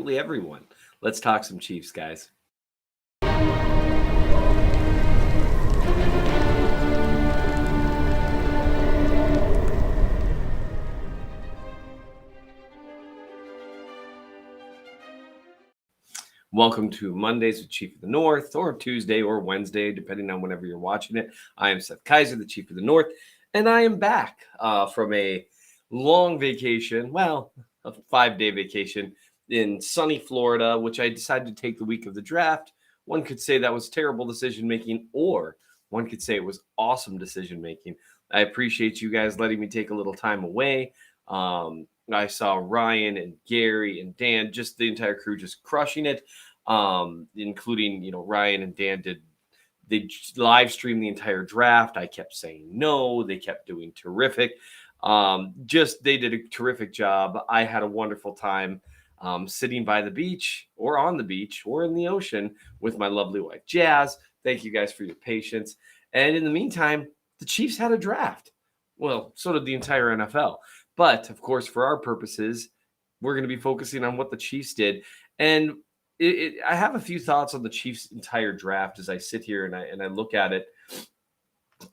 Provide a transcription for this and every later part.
Everyone. Let's talk some Chiefs, guys. Welcome to Mondays with Chief of the North, or Tuesday or Wednesday, depending on whenever you're watching it. I am Seth Kaiser, the Chief of the North, and I am back from a long vacation, well, a 5-day vacation in sunny Florida, which I decided to take the week of the draft. One could say that was terrible decision-making, or one could say it was awesome decision-making. I appreciate you guys letting me take a little time away. I saw Ryan and Gary and Dan, just the entire crew just crushing it, including, Ryan and Dan they live streamed the entire draft. I kept saying no. They kept doing terrific. They did a terrific job. I had a wonderful time sitting by the beach or on the beach or in the ocean with my lovely wife, Jazz. Thank you guys for your patience. And in the meantime, the Chiefs had a draft. Well, so did the entire NFL. But, of course, for our purposes, we're going to be focusing on what the Chiefs did. And I have a few thoughts on the Chiefs' entire draft as I sit here and I look at it.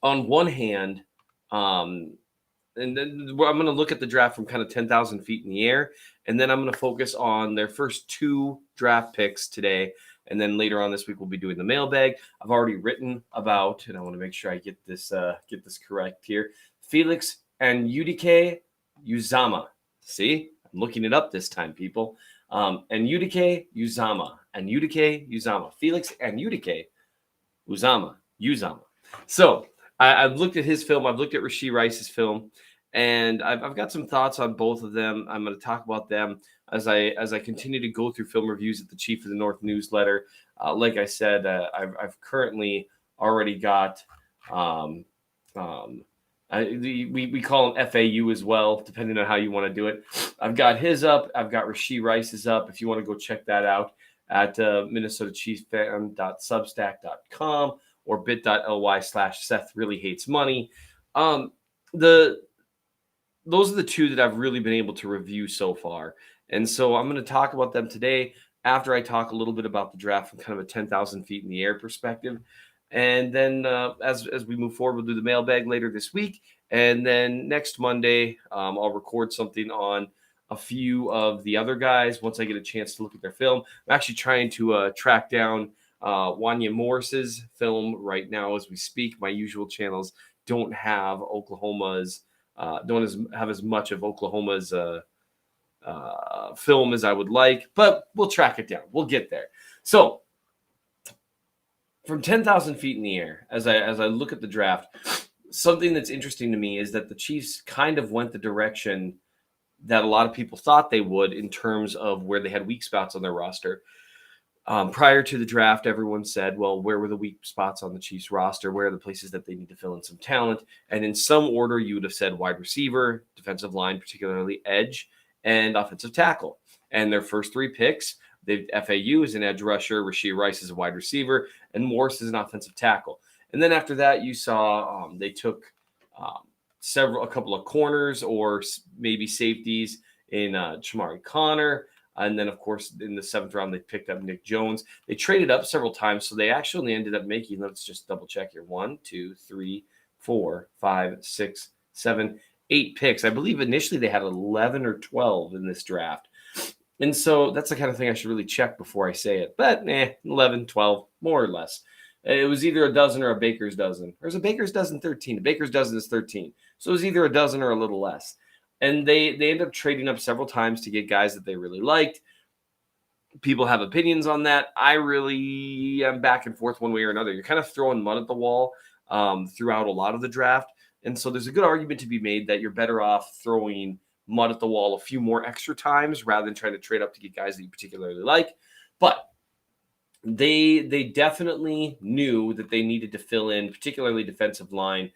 On one hand, and then I'm going to look at the draft from kind of 10,000 feet in the air, and then I'm going to focus on their first 2 draft picks today. And then later on this week, we'll be doing the mailbag. I've already written about, and I want to make sure I get this correct here, Felix Anudike-Uzomah. See, I'm looking it up this time, people. Anudike-Uzomah. Felix Anudike-Uzomah. So I've looked at his film. I've looked at Rashee Rice's film, and I've got some thoughts on both of them. I'm going to talk about them as I continue to go through film reviews at the Chief of the North newsletter. Like I said, I've currently already got we call him FAU as well, depending on how you want to do it. I've got his up. I've got Rashee Rice's up. If you want to go check that out at minnesotachiefsfan.substack.com or bit.ly/Seth really hates money. Those are the 2 that I've really been able to review so far. And so I'm going to talk about them today after I talk a little bit about the draft from kind of a 10,000 feet in the air perspective. And then as we move forward, we'll do the mailbag later this week. And then next Monday, I'll record something on a few of the other guys once I get a chance to look at their film. I'm actually trying to track down Wanya Morris's film right now as we speak. My usual channels don't have have as much of Oklahoma's film as I would like, but we'll track it down. We'll get there. So from 10,000 feet in the air, as I look at the draft, something that's interesting to me is that the Chiefs kind of went the direction that a lot of people thought they would in terms of where they had weak spots on their roster. Prior to the draft, everyone said, well, where were the weak spots on the Chiefs roster? Where are the places that they need to fill in some talent? And in some order, you would have said wide receiver, defensive line, particularly edge, and offensive tackle. And their first 3 picks, FAU is an edge rusher, Rashee Rice is a wide receiver, and Morris is an offensive tackle. And then after that, you saw they took a couple of corners or maybe safeties in Chamari Connor. And then, of course, in the 7th round, they picked up Nick Jones. They traded up several times, so they actually ended up making, let's just double check here, 1, 2, 3, 4, 5, 6, 7, 8 picks. I believe initially they had 11 or 12 in this draft. And so that's the kind of thing I should really check before I say it. But 11, 12, more or less. It was either a dozen or a baker's dozen. There's a baker's dozen 13. A baker's dozen is 13. So it was either a dozen or a little less. And they ended up trading up several times to get guys that they really liked. People have opinions on that. I really am back and forth one way or another. You're kind of throwing mud at the wall throughout a lot of the draft. And so there's a good argument to be made that you're better off throwing mud at the wall a few more extra times rather than trying to trade up to get guys that you particularly like. But they definitely knew that they needed to fill in, particularly defensive line,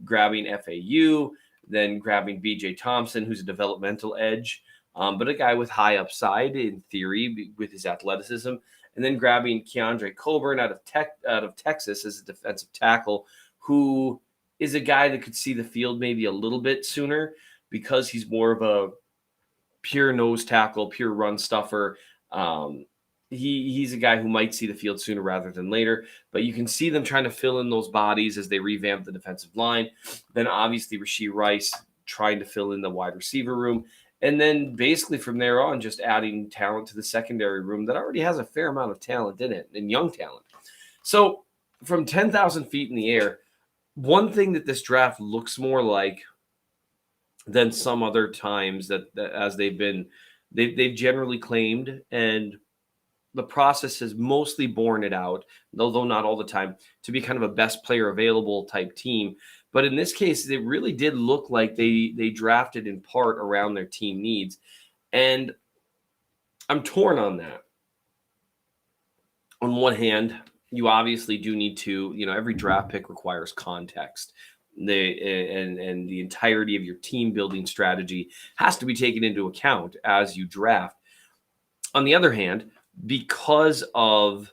grabbing FAU, then grabbing B.J. Thompson, who's a developmental edge, but a guy with high upside in theory with his athleticism, and then grabbing Keandre Coburn out of Texas as a defensive tackle, who is a guy that could see the field maybe a little bit sooner because he's more of a pure nose tackle, pure run stuffer. He's a guy who might see the field sooner rather than later, but you can see them trying to fill in those bodies as they revamp the defensive line. Then obviously Rashee Rice trying to fill in the wide receiver room. And then basically from there on, just adding talent to the secondary room that already has a fair amount of talent in it, and young talent. So from 10,000 feet in the air, one thing that this draft looks more like than some other times that as they've generally claimed, and the process has mostly borne it out, although not all the time, to be kind of a best player available type team. But in this case, it really did look like they drafted in part around their team needs. And I'm torn on that. On one hand, you obviously do need to, every draft pick requires context. And the entirety of your team building strategy has to be taken into account as you draft. On the other hand, because of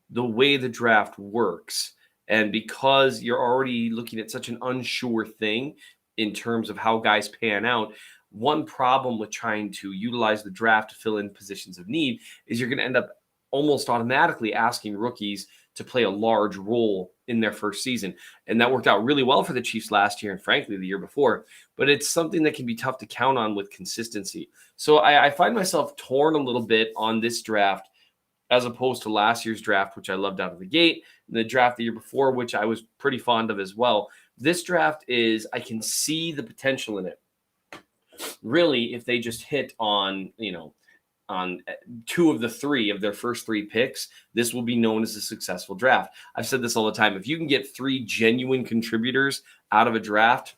the way the draft works, and because you're already looking at such an unsure thing in terms of how guys pan out, one problem with trying to utilize the draft to fill in positions of need is you're going to end up almost automatically asking rookies to play a large role in their first season. And that worked out really well for the Chiefs last year and frankly the year before, but it's something that can be tough to count on with consistency. So I find myself torn a little bit on this draft as opposed to last year's draft, which I loved out of the gate, and the draft the year before, which I was pretty fond of as well. This draft I can see the potential in it. Really, if they just hit on two of the three of their first three picks, this will be known as a successful draft. I've said this all the time. If you can get three genuine contributors out of a draft,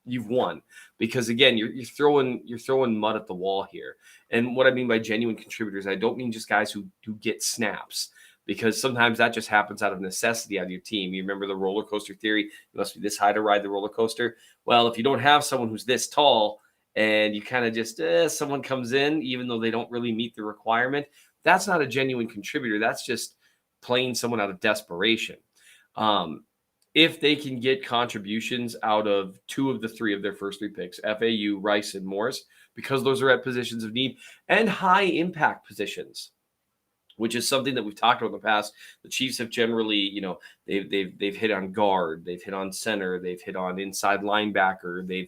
you've won. Because again, you're throwing mud at the wall here. And what I mean by genuine contributors, I don't mean just guys who get snaps, because sometimes that just happens out of necessity out of your team. You remember the roller coaster theory? You must be this high to ride the roller coaster. Well, if you don't have someone who's this tall, and you kind of just, someone comes in, even though they don't really meet the requirement, that's not a genuine contributor. That's just playing someone out of desperation. If they can get contributions out of two of the three of their first three picks, FAU, Rice, and Morris, because those are at positions of need and high impact positions, which is something that we've talked about in the past. The Chiefs have generally, they've hit on guard, they've hit on center, they've hit on inside linebacker,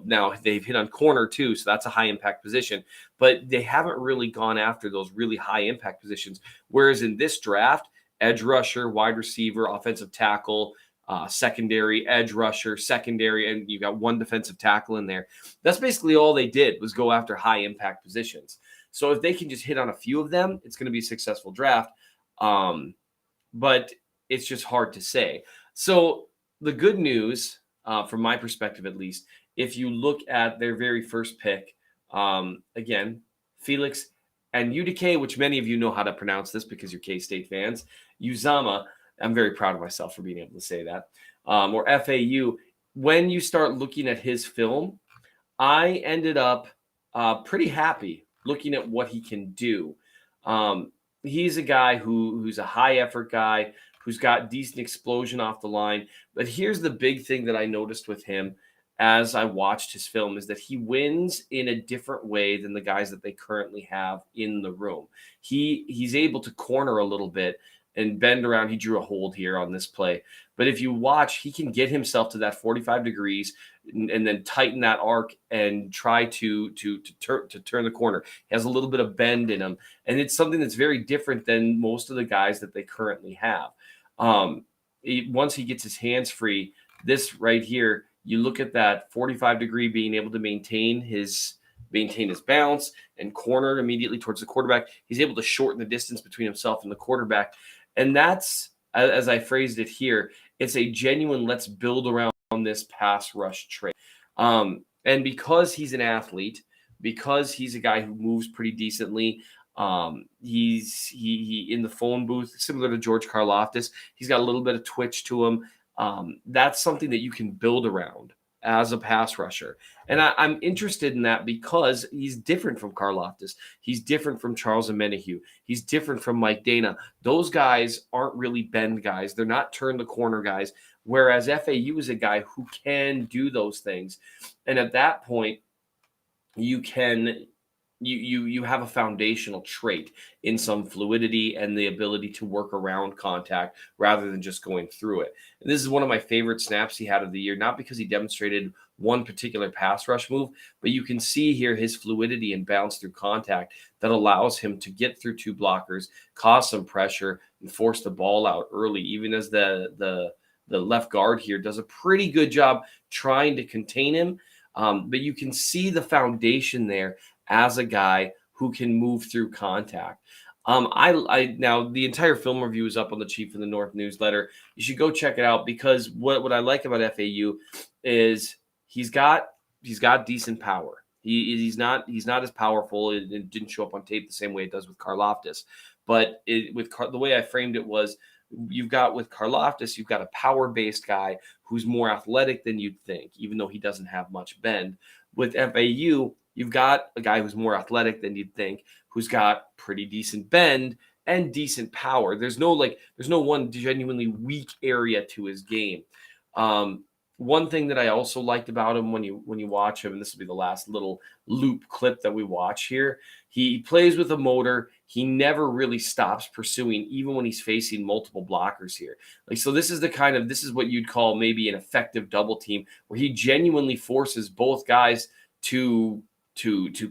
now they've hit on corner too, so that's a high impact position. But they haven't really gone after those really high impact positions. Whereas in this draft, edge rusher, wide receiver, offensive tackle, secondary, edge rusher, secondary, and you got one defensive tackle in there. That's basically all they did was go after high impact positions. So if they can just hit on a few of them, it's going to be a successful draft. But it's just hard to say. So the good news, from my perspective at least, if you look at their very first pick, again, Felix Anudike, which many of you know how to pronounce this because you're K-State fans, Uzomah, I'm very proud of myself for being able to say that, or FAU. When you start looking at his film, I ended up pretty happy looking at what he can do. He's a guy who's a high effort guy, who's got decent explosion off the line. But here's the big thing that I noticed with him as I watched his film is that he wins in a different way than the guys that they currently have in the room. He's able to corner a little bit and bend around. He drew a hold here on this play. But if you watch, he can get himself to that 45 degrees and then tighten that arc and try to turn the corner. He has a little bit of bend in him. And it's something that's very different than most of the guys that they currently have. Once he gets his hands free, this right here, you look at that 45 degree being able to maintain his bounce and corner immediately towards the quarterback. He's able to shorten the distance between himself and the quarterback. And that's, as I phrased it here, it's a genuine let's build around this pass rush trait. And because he's an athlete, because he's a guy who moves pretty decently, he's in the phone booth, similar to George Karlaftis. He's got a little bit of twitch to him. That's something that you can build around as a pass rusher. And I'm interested in that because he's different from Karlaftis. He's different from Charles Omenihu. He's different from Mike Dana. Those guys aren't really bend guys. They're not turn the corner guys. Whereas FAU is a guy who can do those things. And at that point, you can you have a foundational trait in some fluidity and the ability to work around contact rather than just going through it. And this is one of my favorite snaps he had of the year, not because he demonstrated one particular pass rush move, but you can see here his fluidity and bounce through contact that allows him to get through two blockers, cause some pressure, and force the ball out early, even as the left guard here does a pretty good job trying to contain him. But you can see the foundation there as a guy who can move through contact. I now the entire film review is up on the Chief of the North newsletter. You should go check it out because what I like about FAU is he's got decent power. He's not as powerful. It didn't show up on tape the same way it does with Karlaftis, but the way I framed it was you've got with Karlaftis, you've got a power-based guy who's more athletic than you'd think, even though he doesn't have much bend. With FAU, you've got a guy who's more athletic than you'd think, who's got pretty decent bend and decent power. There's no one genuinely weak area to his game. One thing that I also liked about him when you watch him, and this will be the last little loop clip that we watch here, he plays with a motor. He never really stops pursuing, even when he's facing multiple blockers here. So this is what you'd call maybe an effective double team, where he genuinely forces both guys to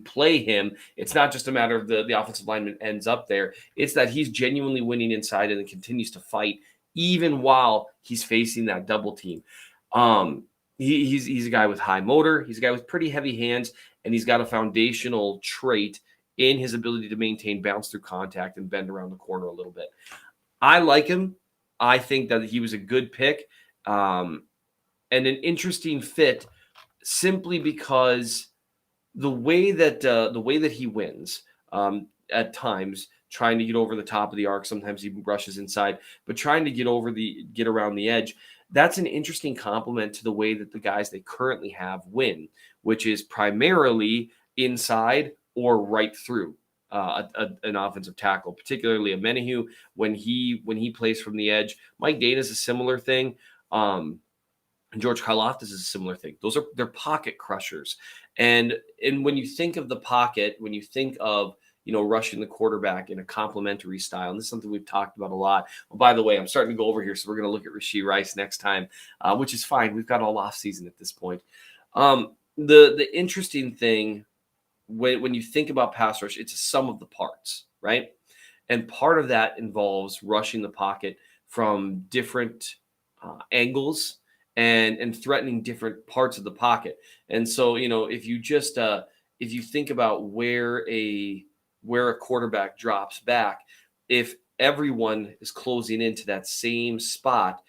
play him. It's not just a matter of the offensive lineman ends up there. It's that he's genuinely winning inside and continues to fight even while he's facing that double team. He's a guy with high motor. He's a guy with pretty heavy hands, and he's got a foundational trait in his ability to maintain bounce through contact and bend around the corner a little bit. I like him. I think that he was a good pick and an interesting fit simply because the way that he wins at times, trying to get over the top of the arc. Sometimes he rushes inside, but trying to get around the edge. That's an interesting complement to the way that the guys they currently have win, which is primarily inside or right through an offensive tackle, particularly a Menahu when he plays from the edge. Mike Dana is a similar thing. And George Karlaftis is a similar thing. They're pocket crushers. And when you think of the pocket, when you think of rushing the quarterback in a complementary style. And this is something we've talked about a lot. Well, by the way, I'm starting to go over here, so we're going to look at Rashee Rice next time, which is fine. We've got all off season at this point. The interesting thing when you think about pass rush, it's a sum of the parts, right? And part of that involves rushing the pocket from different angles and threatening different parts of the pocket. And so, if you think about where a quarterback drops back, if everyone is closing into that same spot,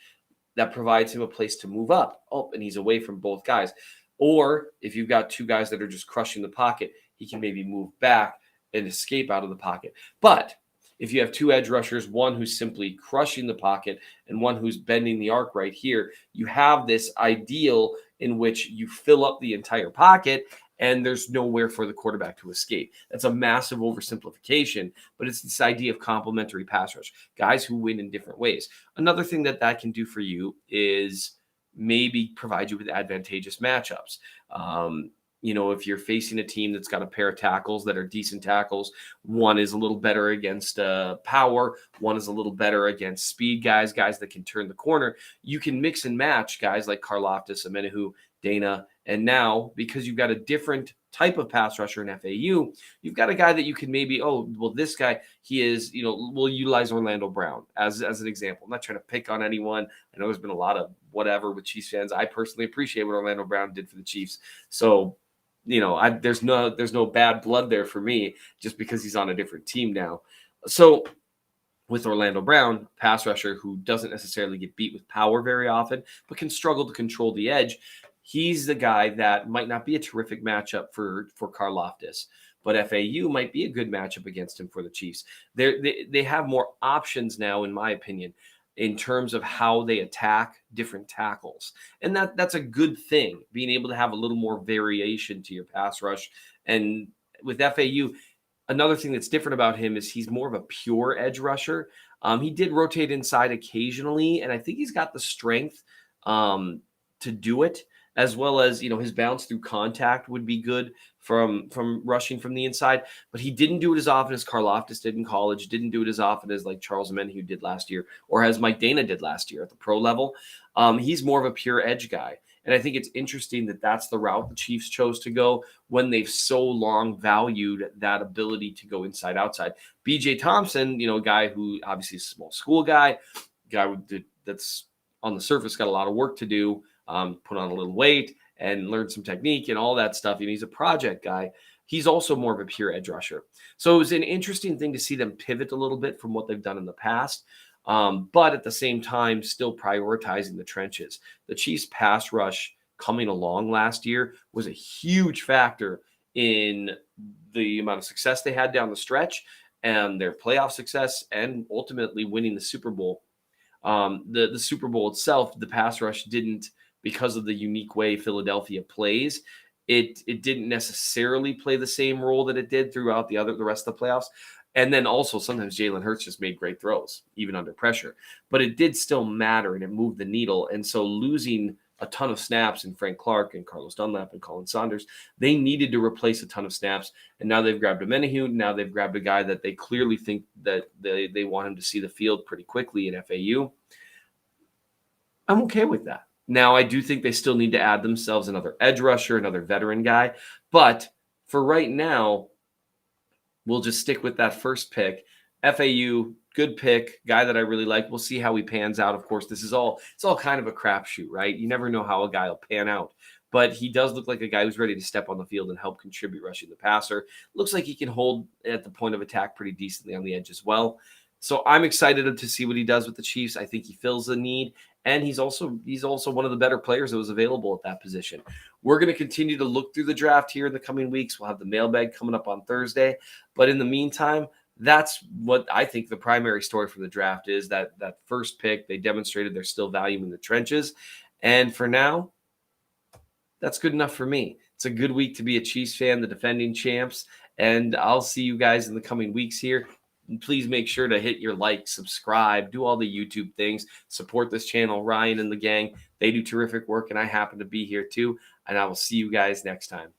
that provides him a place to move up. Oh, and he's away from both guys. Or if you've got two guys that are just crushing the pocket, he can maybe move back and escape out of the pocket. But if you have two edge rushers, one who's simply crushing the pocket and one who's bending the arc right here, you have this ideal in which you fill up the entire pocket and there's nowhere for the quarterback to escape. That's a massive oversimplification, but it's this idea of complementary pass rush, guys who win in different ways. Another thing that can do for you is maybe provide you with advantageous matchups. If you're facing a team that's got a pair of tackles that are decent tackles, one is a little better against power, one is a little better against speed guys that can turn the corner. You can mix and match guys like Karlaftis, Menahu, Dana, and now because you've got a different type of pass rusher in FAU, you've got a guy that you can maybe, this guy, he is, we'll utilize Orlando Brown as an example. I'm not trying to pick on anyone. I know there's been a lot of whatever with Chiefs fans. I personally appreciate what Orlando Brown did for the Chiefs. So, there's no bad blood there for me just because he's on a different team now. So with Orlando Brown, pass rusher who doesn't necessarily get beat with power very often, but can struggle to control the edge, he's the guy that might not be a terrific matchup for Karlaftis, but FAU might be a good matchup against him for the Chiefs. They have more options now, in my opinion, in terms of how they attack different tackles. And that's a good thing, being able to have a little more variation to your pass rush. And with FAU, another thing that's different about him is he's more of a pure edge rusher. He did rotate inside occasionally, and I think he's got the strength to do it. as well as, his bounce through contact would be good from rushing from the inside. But he didn't do it as often as Karlaftis did in college, didn't do it as often as like Charles Omenihu did last year, or as Mike Dana did last year at the pro level. He's more of a pure edge guy. And I think it's interesting that that's the route the Chiefs chose to go when they've so long valued that ability to go inside outside. BJ Thompson, a guy who obviously is a small school guy that's on the surface got a lot of work to do, put on a little weight and learn some technique and all that stuff. And he's a project guy. He's also more of a pure edge rusher. So it was an interesting thing to see them pivot a little bit from what they've done in the past. But at the same time, still prioritizing the trenches. The Chiefs' pass rush coming along last year was a huge factor in the amount of success they had down the stretch and their playoff success and ultimately winning the Super Bowl. The Super Bowl itself, the pass rush didn't, because of the unique way Philadelphia plays, it didn't necessarily play the same role that it did throughout the rest of the playoffs. And then also sometimes Jalen Hurts just made great throws, even under pressure. But it did still matter, and it moved the needle. And so losing a ton of snaps in Frank Clark and Carlos Dunlap and Colin Saunders, they needed to replace a ton of snaps. And now they've grabbed Omenihu. Now they've grabbed a guy that they clearly think that they want him to see the field pretty quickly in FAU. I'm okay with that. Now, I do think they still need to add themselves another edge rusher, another veteran guy. But for right now, we'll just stick with that first pick. FAU, good pick, guy that I really like. We'll see how he pans out. Of course, it's all kind of a crapshoot, right? You never know how a guy will pan out. But he does look like a guy who's ready to step on the field and help contribute rushing the passer. Looks like he can hold at the point of attack pretty decently on the edge as well. So I'm excited to see what he does with the Chiefs. I think he fills the need, and he's also one of the better players that was available at that position. We're going to continue to look through the draft here in the coming weeks. We'll have the mailbag coming up on Thursday. But in the meantime, that's what I think the primary story from the draft is, that first pick. They demonstrated they're still valuing the trenches. And for now, that's good enough for me. It's a good week to be a Chiefs fan, the defending champs. And I'll see you guys in the coming weeks here. And please make sure to hit your like, subscribe, do all the YouTube things, support this channel. Ryan and the gang, they do terrific work, and I happen to be here too. And I will see you guys next time.